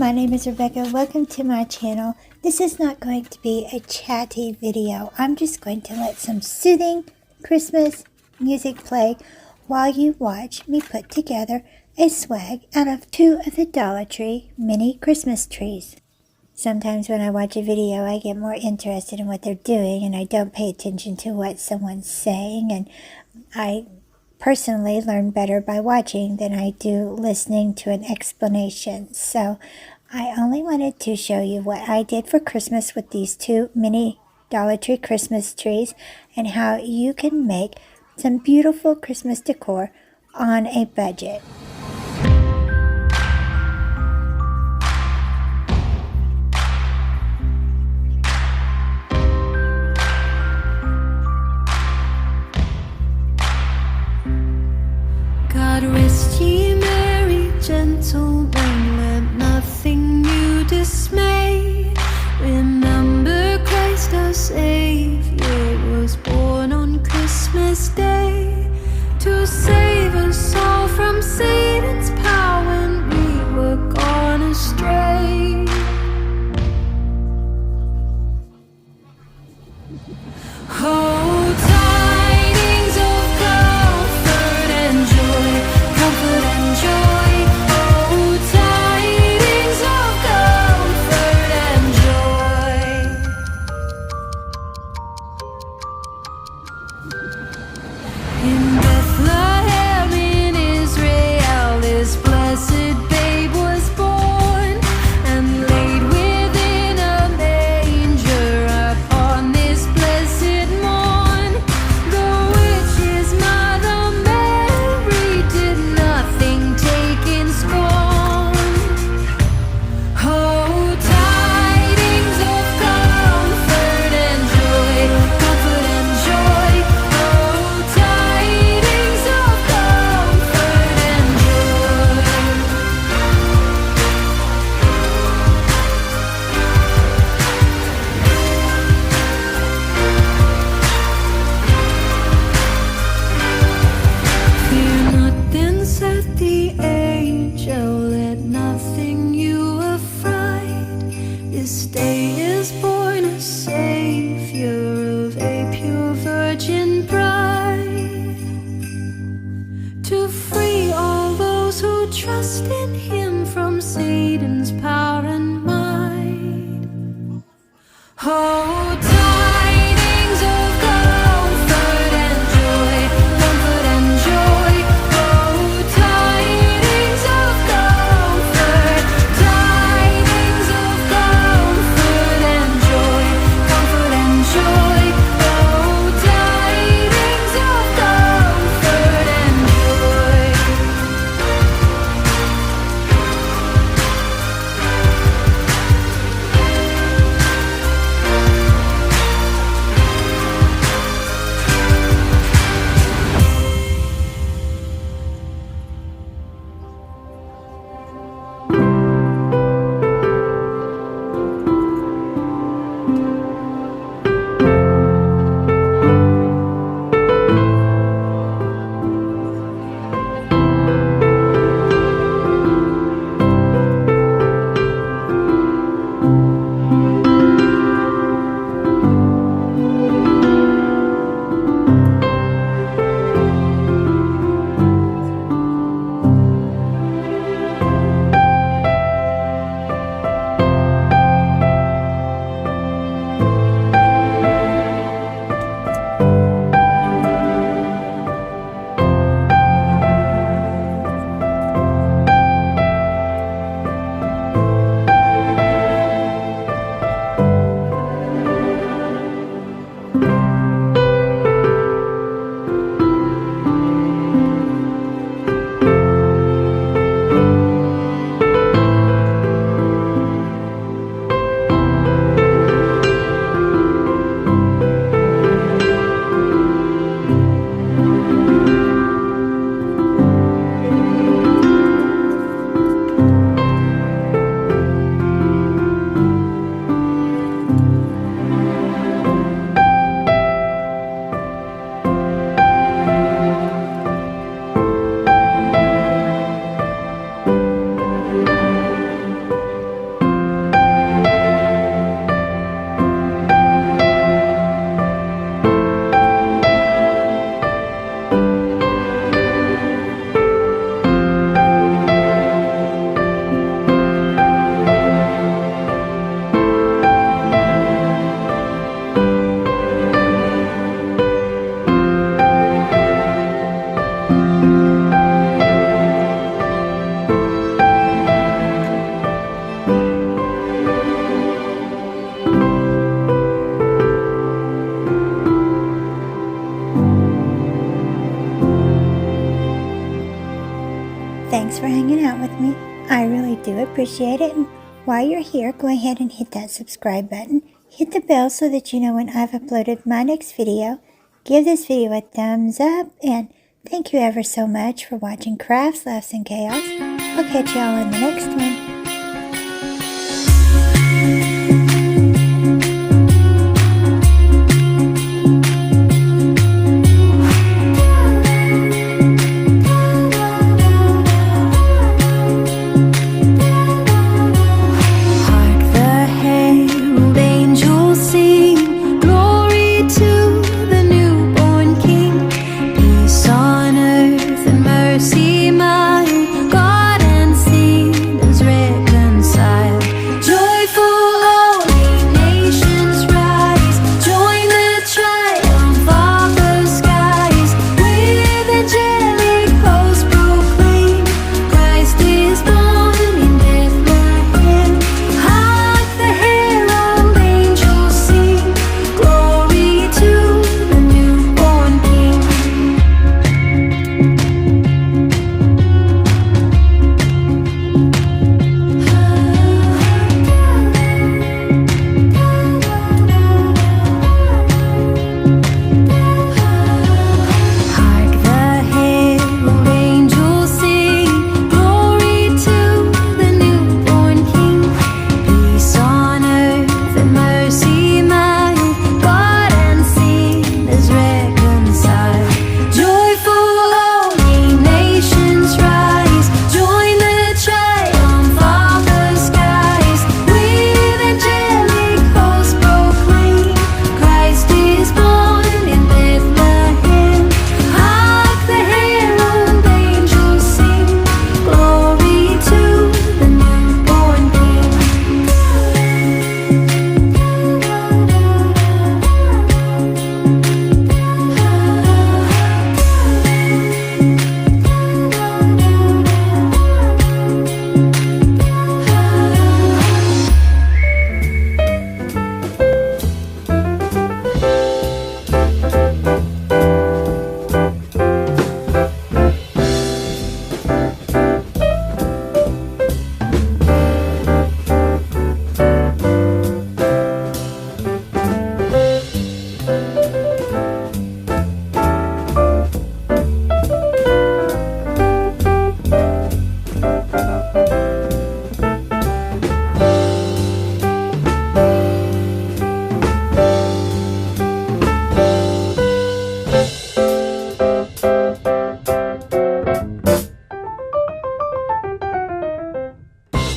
my name is Rebecca. Welcome to my channel. This is not going to be a chatty video. I'm just going to let some soothing Christmas music play while you watch me put together a swag out of 2 of the Dollar Tree mini Christmas trees. Sometimes when I watch a video, I get more interested in what they're doing and I don't pay attention to what someone's saying, and I personally learn better by watching than I do listening to an explanation. So I only wanted to show you what I did for Christmas with these 2 mini Dollar Tree Christmas trees and how you can make some beautiful Christmas decor on a budget. God rest ye merry gentlemen, let nothing you dismay. Remember Christ our Savior was born on Christmas Day to save us all from Satan's power when we were gone astray. Oh, tidings of comfort and joy, comfort and joy. Oh, tidings of comfort and joy. In Bethlehem in Israel, this blessed babe was born and laid within a manger upon this blessed morn. Thanks for hanging out with me. I really do appreciate it. And while you're here, go ahead and hit that subscribe button. Hit the bell so that you know when I've uploaded my next video. Give this video a thumbs up. And thank you ever so much for watching Crafts, Laughs, and Chaos. I'll catch y'all in the next one.